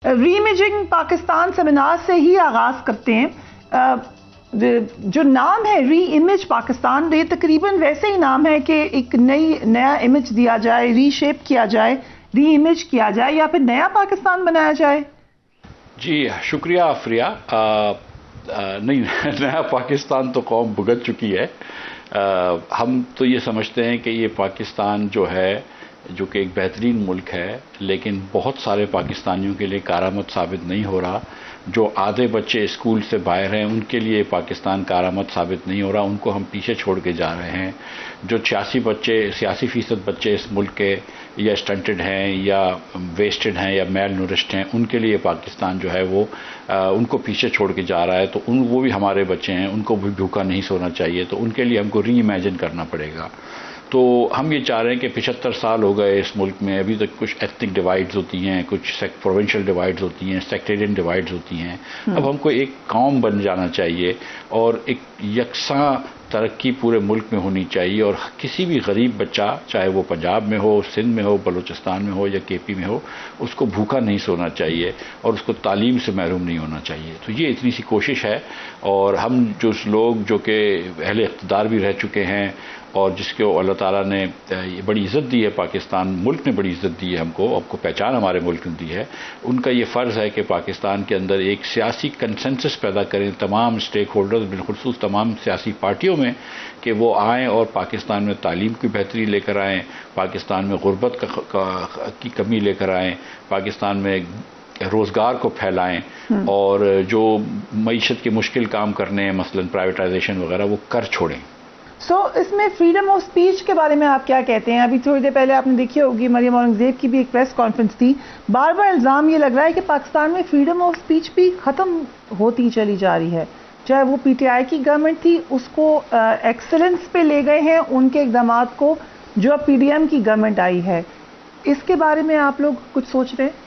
ری imaging Pakistan seminar سے ہی آغاز کرتے ہیں. جو نام ہے ری امیج پاکستان، یہ تقریباً ویسے ہی نام ہے کہ ایک نیا امیج دیا جائے، ری شیپ کیا جائے، ری امیج کیا جائے، یا پھر نیا پاکستان بنایا جائے. جی شکریہ آفریہ. نہیں، نیا پاکستان تو قوم بھگت چکی ہے. ہم تو یہ سمجھتے ہیں کہ یہ پاکستان جو ہے، جو کہ ایک بہترین ملک ہے، لیکن بہت سارے پاکستانیوں کے لیے کارآمد ثابت نہیں ہو رہا. جو آدھے بچے اسکول سے باہر ہیں ان کے لیے پاکستان کارآمد ثابت نہیں ہو رہا، ان کو ہم پیچھے چھوڑ کے جا رہے ہیں. جو 86% بچے اس ملک کے یا اسٹنٹڈ ہیں یا ویسٹڈ ہیں یا میل نورشڈ ہیں، ان کے لیے پاکستان جو ہے وہ ان کو پیچھے چھوڑ کے جا رہا ہے. تو وہ بھی ہمارے بچے ہیں، ان کو بھی بھوکا نہیں سونا چاہیے. تو ان کے لیے ہم کو ری امیجن کرنا پڑے گا. تو ہم یہ چاہ رہے ہیں کہ 75 سال ہو گئے اس ملک میں، ابھی تک کچھ ایتھنک ڈیوائڈز ہوتی ہیں، کچھ پروونشل ڈیوائڈز ہوتی ہیں، سیکٹیرین ڈیوائڈز ہوتی ہیں. اب ہم کو ایک قوم بن جانا چاہیے اور ایک یکساں ترقی پورے ملک میں ہونی چاہیے. اور کسی بھی غریب بچہ، چاہے وہ پنجاب میں ہو، سندھ میں ہو، بلوچستان میں ہو یا کے پی میں ہو، اس کو بھوکا نہیں سونا چاہیے اور اس کو تعلیم سے محروم نہیں ہونا چاہیے. تو یہ اتنی سی کوشش ہے. اور ہم لوگ جو کہ اہل اقتدار بھی رہ چکے ہیں اور جس کو اللہ تعالیٰ نے بڑی عزت دی ہے، پاکستان ملک نے بڑی عزت دی ہے ہم کو پہچان ہمارے ملک نے دی ہے، ان کا یہ فرض ہے کہ پاکستان کے اندر ایک سیاسی کنسنسس پیدا کریں تمام اسٹیک ہولڈرز، بالخصوص تمام سیاسی پارٹیوں میں، کہ وہ آئیں اور پاکستان میں تعلیم کی بہتری لے کر آئیں، پاکستان میں غربت کی کمی لے کر آئیں، پاکستان میں روزگار کو پھیلائیں، اور جو معیشت کے مشکل کام کرنے ہیں مثلا پرائیویٹائزیشن وغیرہ وہ کر چھوڑیں. اس میں فریڈم آف سپیچ کے بارے میں آپ کیا کہتے ہیں؟ ابھی تھوڑی دیر پہلے آپ نے دیکھی ہوگی مریم اورنگزیب کی بھی ایک پریس کانفرنس تھی. بار بار الزام یہ لگ رہا ہے کہ پاکستان میں فریڈم آف سپیچ بھی ختم ہوتی چلی جا رہی ہے. چاہے وہ پی ٹی آئی کی گورنمنٹ تھی، اس کو ایکسلنس پہ لے گئے ہیں ان کے اقدامات کو، جو اب پی ڈی ایم کی گورنمنٹ آئی ہے. اس کے بارے میں آپ لوگ کچھ سوچ رہے ہیں؟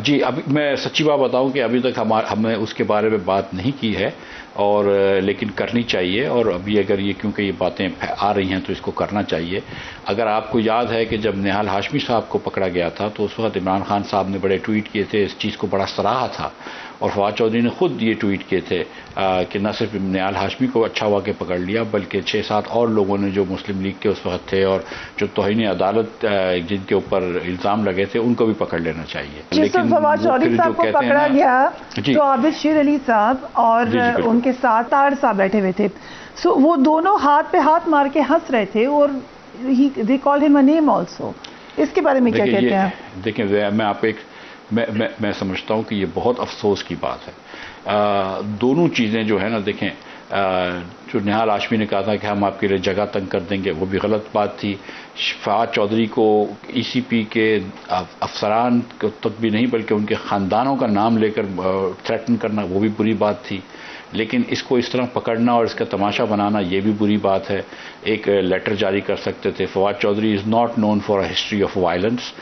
جی، ابھی میں سچی بات بتاؤں کہ ابھی تک ہم نے اس کے بارے میں بات نہیں کی ہے، اور لیکن کرنی چاہیے. اور ابھی اگر یہ کیونکہ یہ باتیں آ رہی ہیں تو اس کو کرنا چاہیے. اگر آپ کو یاد ہے کہ جب نہال ہاشمی صاحب کو پکڑا گیا تھا تو اس وقت عمران خان صاحب نے بڑے ٹویٹ کیے تھے، اس چیز کو بڑا سراہا تھا، اور فواد چودھری نے خود یہ ٹویٹ کیے تھے کہ نہ صرف نہال ہاشمی کو اچھا ہوا کہ پکڑ لیا، بلکہ 6-7 اور لوگوں نے جو مسلم لیگ کے اس وقت تھے اور جو توہین عدالت جن کے اوپر الزام لگے تھے ان کو بھی پکڑ لینا چاہیے. لیکن فواد چودھری صاحب کو پکڑا گیا تو عابد شیر علی صاحب اور ان کے ساتھ طاہر صاحب بیٹھے ہوئے تھے، وہ دونوں ہاتھ پہ ہاتھ مار کے ہنس رہے تھے، اور they called him a name also. اس کے بارے میں کیا کہتے ہیں؟ دیکھیں، میں سمجھتا ہوں کہ یہ بہت افسوس کی بات ہے. دونوں چیزیں جو ہے نا، دیکھیں، جو نہال ہاشمی نے کہا تھا کہ ہم آپ کے لیے جگہ تنگ کر دیں گے، وہ بھی غلط بات تھی. فواد چودھری کو ای سی پی کے افسران تک بھی نہیں بلکہ ان کے خاندانوں کا نام لے کر تھریٹن کرنا، وہ بھی بری بات تھی. لیکن اس کو اس طرح پکڑنا اور اس کا تماشا بنانا یہ بھی بری بات ہے. ایک لیٹر جاری کر سکتے تھے. Fawad Chaudhry is not known for a history of violence,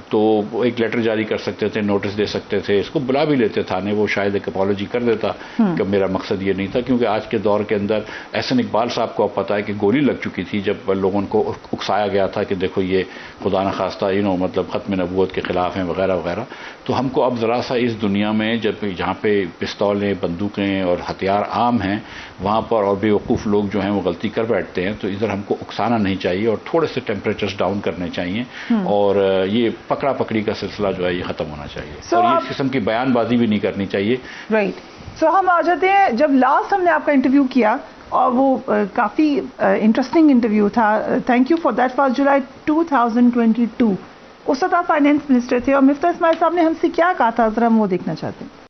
تو ایک لیٹر جاری کر سکتے تھے، نوٹس دے سکتے تھے، اس کو بلا بھی لیتے تھانے، وہ شاید ایک اپالوجی کر دیتا کہ میرا مقصد یہ نہیں تھا. کیونکہ آج کے دور کے اندر احسن اقبال صاحب کو اب پتا ہے کہ گولی لگ چکی تھی جب لوگوں کو اکسایا گیا تھا کہ دیکھو یہ خدا نخواستہ مطلب ختم نبوت کے خلاف ہیں وغیرہ وغیرہ. تو ہم کو اب ذرا سا اس دنیا میں جہاں پہ پستولیں، بندوقیں اور ہتھیار عام ہیں، وہاں پر اور بے وقوف لوگ جو ہیں وہ غلطی کر بیٹھتے ہیں. تو ادھر ہم کو اکسانا نہیں چاہیے اور تھوڑے سے ٹیمپریچرز ڈاؤن کرنے چاہیے، اور یہ پکڑا پکڑی کا سلسلہ جو ہے یہ ختم ہونا چاہیے، اور یہ اس قسم کی بیان بازی بھی نہیں کرنی چاہیے. رائٹ. ہم آ جاتے ہیں، جب لاسٹ ہم نے آپ کا انٹرویو کیا اور وہ کافی انٹرسٹنگ انٹرویو تھا، تھینک یو فار دیٹ، 1 جولائی 2022. اس وقت آپ فائنینس منسٹر تھے اور مفتاح اسماعیل صاحب نے ہم سے کیا کہا تھا، ذرا ہم وہ دیکھنا چاہتے ہیں.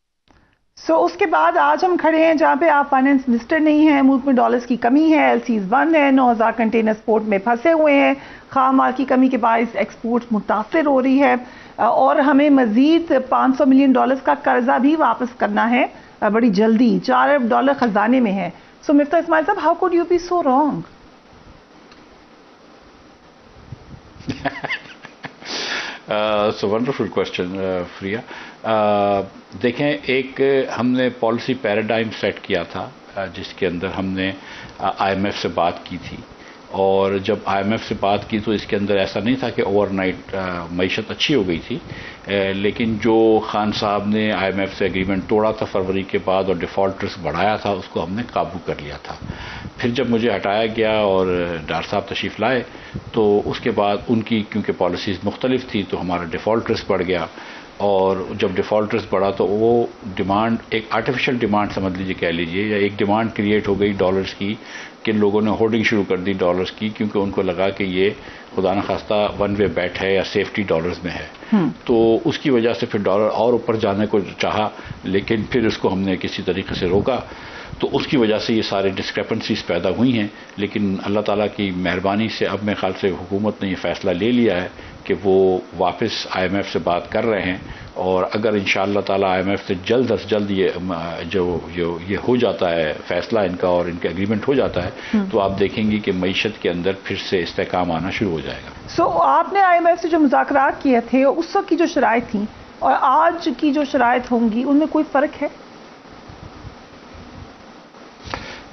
اس کے بعد آج ہم کھڑے ہیں جہاں پہ آپ فائنینس منسٹر نہیں ہیں، ملک میں ڈالرز کی کمی ہے، ایل سیز بند ہے، 9000 کنٹینرز پورٹ میں پھنسے ہوئے ہیں، خام مال کی کمی کے باعث ایکسپورٹ متاثر ہو رہی ہے، اور ہمیں مزید $500 ملین کا قرضہ بھی واپس کرنا ہے بڑی جلدی. $4 ارب خزانے میں ہے. Miftah Ismail sahib, how could you be so wrong? So wonderful question Fariha. دیکھیں، ایک ہم نے پالیسی پیراڈائم سیٹ کیا تھا جس کے اندر ہم نے آئی ایم ایف سے بات کی تھی، اور جب IMF سے بات کی تو اس کے اندر ایسا نہیں تھا کہ اوور نائٹ معیشت اچھی ہو گئی تھی، لیکن جو خان صاحب نے IMF سے ایگریمنٹ توڑا تھا فروری کے بعد اور ڈیفالٹ رسک بڑھایا تھا، اس کو ہم نے قابو کر لیا تھا. پھر جب مجھے ہٹایا گیا اور ڈار صاحب تشریف لائے تو اس کے بعد ان کی کیونکہ پالیسیز مختلف تھی تو ہمارا ڈیفالٹ رسک بڑھ گیا. اور جب ڈیفالٹ رسک بڑھا تو وہ ڈیمانڈ ایک آرٹیفیشل ڈیمانڈ سمجھ لیجیے، کہہ لیجیے، یا ایک ڈیمانڈ کریٹ ہو گئی ڈالرز کی کہ لوگوں نے ہولڈنگ شروع کر دی ڈالرز کی، کیونکہ ان کو لگا کہ یہ خدا نخواستہ ون وے بیٹ ہے یا سیفٹی ڈالرز میں ہے. تو اس کی وجہ سے پھر ڈالر اور اوپر جانے کو چاہا، لیکن پھر اس کو ہم نے کسی طریقے سے روکا. تو اس کی وجہ سے یہ سارے ڈسکریپنسیز پیدا ہوئی ہیں. لیکن اللہ تعالیٰ کی مہربانی سے اب میرے خیال سے حکومت نے یہ فیصلہ لے لیا ہے کہ وہ واپس IMF سے بات کر رہے ہیں، اور اگر انشاءاللہ تعالیٰ IMF سے جلد از جلد یہ ہو جاتا ہے فیصلہ ان کا اور ان کا ایگریمنٹ ہو جاتا ہے تو آپ دیکھیں گی کہ معیشت کے اندر پھر سے استحکام آنا شروع ہو جائے گا. آپ نے IMF سے جو مذاکرات کیے تھے اس وقت کی جو شرائط تھیں اور آج کی جو شرائط ہوں گی ان میں کوئی فرق ہے؟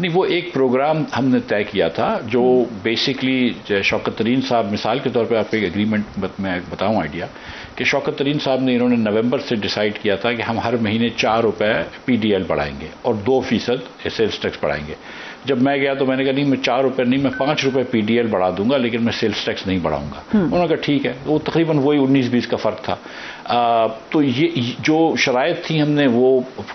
نہیں، وہ ایک پروگرام ہم نے طے کیا تھا جو بیسکلی شوکت ترین صاحب، مثال کے طور پہ آپ کو ایک ایگریمنٹ میں بتاؤں آئیڈیا، کہ شوکت ترین صاحب نے انہوں نے نومبر سے ڈیسائیڈ کیا تھا کہ ہم ہر مہینے 4 روپے PDL بڑھائیں گے اور 2% سیلز ٹیکس بڑھائیں گے. جب میں گیا تو میں نے کہا نہیں، میں 4 روپے نہیں، میں 5 روپے PDL بڑھا دوں گا، لیکن میں سیلز ٹیکس نہیں بڑھاؤں گا. انہوں نے کہا ٹھیک ہے. وہ تقریباً وہی 19-20 کا فرق تھا. تو یہ جو شرائط تھیں ہم نے، وہ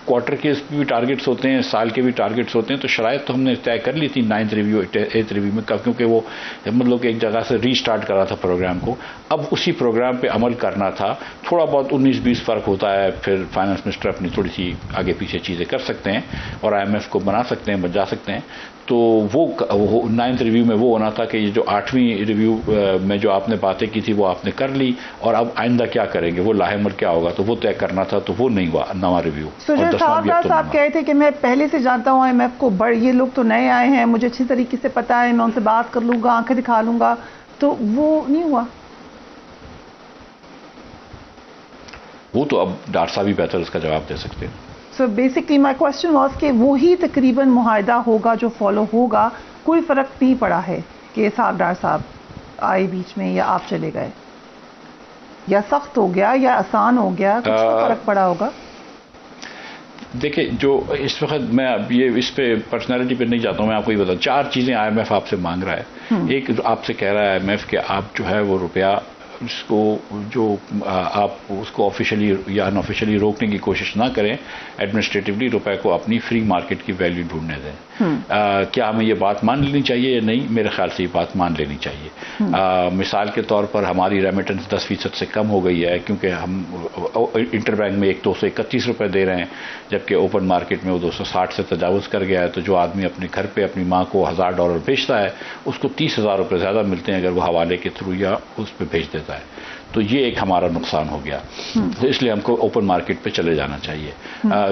کوارٹر کے بھی ٹارگٹس ہوتے ہیں، سال کے بھی ٹارگٹس ہوتے ہیں، تو شرائط تو ہم نے طے کر لی تھی 9th ریویو 8th ریویو میں، کیونکہ وہ مطلب کہ ایک جگہ سے ری سٹارٹ کرا تھا پروگرام کو. اب اسی پروگرام پہ عمل کرنا تھا. تھوڑا بہت 19-20 فرق ہوتا ہے، پھر فائنانس منسٹر اپنی تھوڑی سی آگے پیچھے چیزیں کر سکتے ہیں اور IMF کو بنا سکتے ہیں، بجا سکتے ہیں. تو وہ 9th ریویو میں وہ ہونا تھا کہ یہ جو 8ویں ریویو میں جو آپ نے باتیں کی تھی وہ آپ نے کر لی، اور اب آئندہ کیا کریں گے، وہ لاہ عمل کیا ہوگا، تو وہ طے کرنا تھا. تو وہ نہیں ہوا 9واں ریویو. صاحب کہے تھے کہ میں پہلے سے جانتا ہوں IMF کو، یہ لوگ تو نئے آئے ہیں، مجھے اچھی طریقے سے پتا ہے، میں ان سے بات کر لوں گا، آنکھیں دکھا لوں گا، تو وہ نہیں ہوا. وہ تو اب ڈار صاحب ہی بہتر اس کا جواب دے سکتے ہیں. So basically my question was کہ وہی تقریباً معاہدہ ہوگا جو فالو ہوگا، کوئی فرق نہیں پڑا ہے کہ صاحب ڈار صاحب آئے بیچ میں یا آپ چلے گئے، یا سخت ہو گیا یا آسان ہو گیا، کچھ فرق پڑا ہوگا؟ دیکھیں، جو اس وقت میں اب یہ اس پہ پرسنالٹی پہ نہیں جاتا ہوں، میں آپ کو یہ بتاؤں. 4 چیزیں IMF آپ سے مانگ رہا ہے. ایک آپ سے کہہ رہا ہے IMF کہ آپ جو ہے وہ روپیہ اس کو جو آپ اس کو آفیشلی یا ان آفیشلی روکنے کی کوشش نہ کریں، ایڈمنسٹریٹولی روپے کو اپنی فری مارکیٹ کی ویلیو ڈھونڈنے دیں. کیا ہمیں یہ بات مان لینی چاہیے یا نہیں؟ میرے خیال سے یہ بات مان لینی چاہیے. مثال کے طور پر ہماری ریمیٹنس 10% سے کم ہو گئی ہے، کیونکہ ہم انٹر بینک میں 231 روپے دے رہے ہیں، جبکہ اوپن مارکیٹ میں وہ 260 سے تجاوز کر گیا ہے. تو جو آدمی اپنے گھر پہ اپنی ماں کو $1000 بھیجتا ہے، اس کو 30,000 روپے زیادہ ملتے ہیں اگر وہ حوالے کے تھرو یا اس پہ بھیج دیتا ہے. تو یہ ایک ہمارا نقصان ہو گیا. تو اس لیے ہم کو اوپن مارکیٹ پہ چلے جانا چاہیے.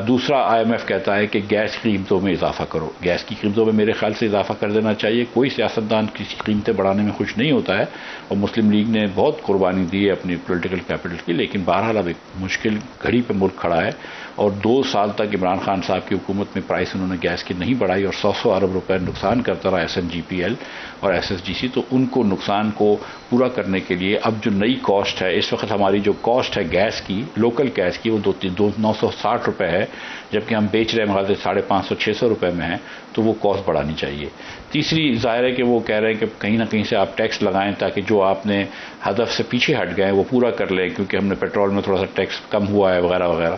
دوسرا IMF کہتا ہے کہ گیس کی قیمتوں میں اضافہ کرو. گیس کی قیمتوں میں میرے خیال سے اضافہ کر دینا چاہیے. کوئی سیاستدان کسی قیمتیں بڑھانے میں خوش نہیں ہوتا ہے، اور مسلم لیگ نے بہت قربانی دی ہے اپنی پولیٹیکل کیپٹل کی. لیکن بہرحال اب ایک مشکل گھڑی پہ ملک کھڑا ہے، اور 2 سال تک عمران خان صاحب کی حکومت میں پرائس انہوں نے گیس کی نہیں بڑھائی، اور 100 ارب روپے نقصان کرتا رہا SNGPL اور SSGC. تو ان کو نقصان کو پورا کرنے کے لیے اب جو نئی کاسٹ ہے، اس وقت ہماری جو کاسٹ ہے گیس کی، لوکل گیس کی، وہ 960 روپے ہے، جبکہ ہم بیچ رہے ہیں ہمارے 550-600 روپے میں ہیں. تو وہ کاسٹ بڑھانی چاہیے. تیسری ظاہر ہے کہ وہ کہہ رہے ہیں کہ کہیں نہ کہیں سے آپ ٹیکس لگائیں تاکہ جو آپ نے ہدف سے پیچھے ہٹ گئے وہ پورا کر لیں، کیونکہ ہم نے پیٹرول میں تھوڑا سا ٹیکس کم ہوا ہے وغیرہ وغیرہ.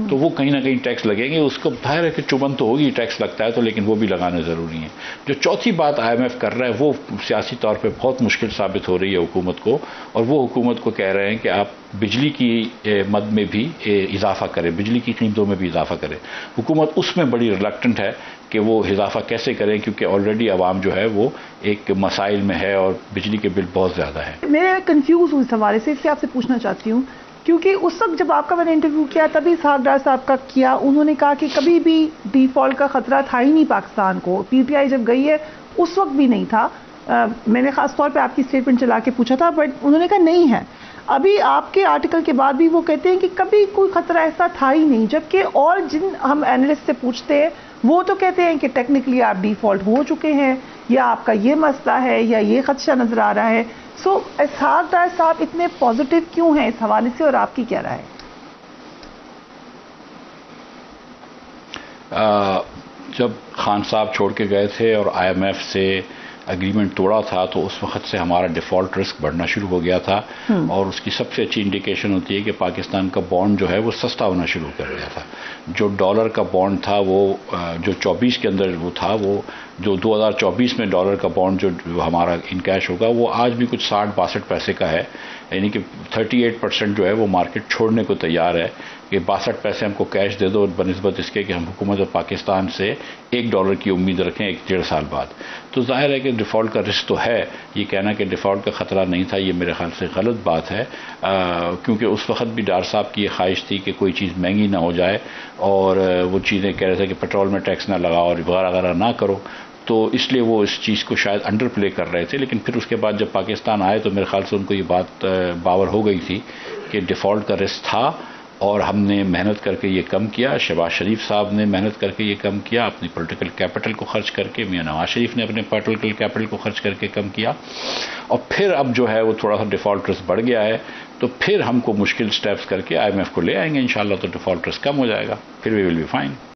تو وہ کہیں نہ کہیں ٹیکس لگیں گے. اس کو ظاہر ہے کہ چبھن تو ہوگی، ٹیکس لگتا ہے تو، لیکن وہ بھی لگانے ضروری ہیں. جو چوتھی بات IMF کر رہا ہے وہ سیاسی طور پہ بہت مشکل ثابت ہو رہی ہے حکومت کو، اور وہ حکومت کو کہہ رہے ہیں کہ آپ بجلی کی مد میں بھی اضافہ کریں، بجلی کی قیمتوں میں بھی اضافہ کریں. حکومت اس میں بڑی ریلکٹنٹ ہے کہ وہ اضافہ کیسے کریں، کیونکہ آلریڈی عوام جو ہے وہ ایک مسائل میں ہے اور بجلی کے بل بہت زیادہ ہیں. میں کنفیوز ہوں اس حوالے سے، اس لیے آپ سے پوچھنا چاہتی ہوں، کیونکہ اس وقت جب آپ کا میں نے انٹرویو کیا تبھی اسحاق ڈار صاحب کا کیا، انہوں نے کہا کہ کبھی بھی ڈیفالٹ کا خطرہ تھا ہی نہیں پاکستان کو. PTI جب گئی ہے اس وقت بھی نہیں تھا. میں نے خاص طور پہ آپ کی اسٹیٹمنٹ چلا کے پوچھا تھا، بٹ انہوں نے کہا نہیں ہے. ابھی آپ کے آرٹیکل کے بعد بھی وہ کہتے ہیں کہ کبھی کوئی خطرہ ایسا تھا ہی نہیں، جبکہ اور جن ہم اینالسٹ سے پوچھتے ہیں وہ تو کہتے ہیں کہ ٹیکنیکلی آپ ڈیفالٹ ہو چکے ہیں، یا آپ کا یہ مسئلہ ہے، یا یہ خدشہ نظر آ رہا ہے. سو اسحاق ڈار صاحب اتنے پازیٹیو کیوں ہیں اس حوالے سے، اور آپ کی کیا رائے ہے؟ جب خان صاحب چھوڑ کے گئے تھے اور آئی ایم ایف سے اگریمنٹ توڑا تھا تو اس وقت سے ہمارا ڈیفالٹ رسک بڑھنا شروع ہو گیا تھا، اور اس کی سب سے اچھی انڈیکیشن ہوتی ہے کہ پاکستان کا بانڈ جو ہے وہ سستا ہونا شروع کر گیا تھا. جو ڈالر کا بانڈ تھا وہ جو 24 کے اندر وہ تھا، وہ جو 2024 میں ڈالر کا بانڈ جو ہمارا ان کیش ہوگا وہ آج بھی کچھ 60-62 پیسے کا ہے، یعنی کہ 38% جو ہے وہ مارکیٹ چھوڑنے کو تیار ہے کہ 62 پیسے ہم کو کیش دے دو بنسبت اس کے کہ ہم حکومت پاکستان سے $1 کی امید رکھیں 1-1.5 سال بعد. تو ظاہر ہے کہ ڈیفالٹ کا رسک تو ہے. یہ کہنا کہ ڈیفالٹ کا خطرہ نہیں تھا یہ میرے خیال سے غلط بات ہے، کیونکہ اس وقت بھی ڈار صاحب کی یہ خواہش تھی کہ کوئی چیز مہنگی نہ ہو جائے، اور وہ چیزیں کہہ رہے تھے کہ پیٹرول میں ٹیکس نہ لگاؤ اور وغیرہ وغیرہ نہ کرو، تو اس لیے وہ اس چیز کو شاید انڈر پلے کر رہے تھے. لیکن پھر اس کے بعد جب پاکستان آئے تو میرے خیال سے ان کو یہ بات باور ہو گئی تھی کہ ڈیفالٹ کا رسک تھا، اور ہم نے محنت کر کے یہ کم کیا. شہباز شریف صاحب نے محنت کر کے یہ کم کیا، اپنی پولیٹیکل کیپٹل کو خرچ کر کے، میاں نواز شریف نے اپنے پولیٹیکل کیپٹل کو خرچ کر کے کم کیا، اور پھر اب جو ہے وہ تھوڑا سا ڈیفالٹ رسک بڑھ گیا ہے، تو پھر ہم کو مشکل سٹیپس کر کے آئی ایم ایف کو لے آئیں گے انشاءاللہ، تو ڈیفالٹ رسک کم ہو جائے گا، پھر وی ول بی فائن.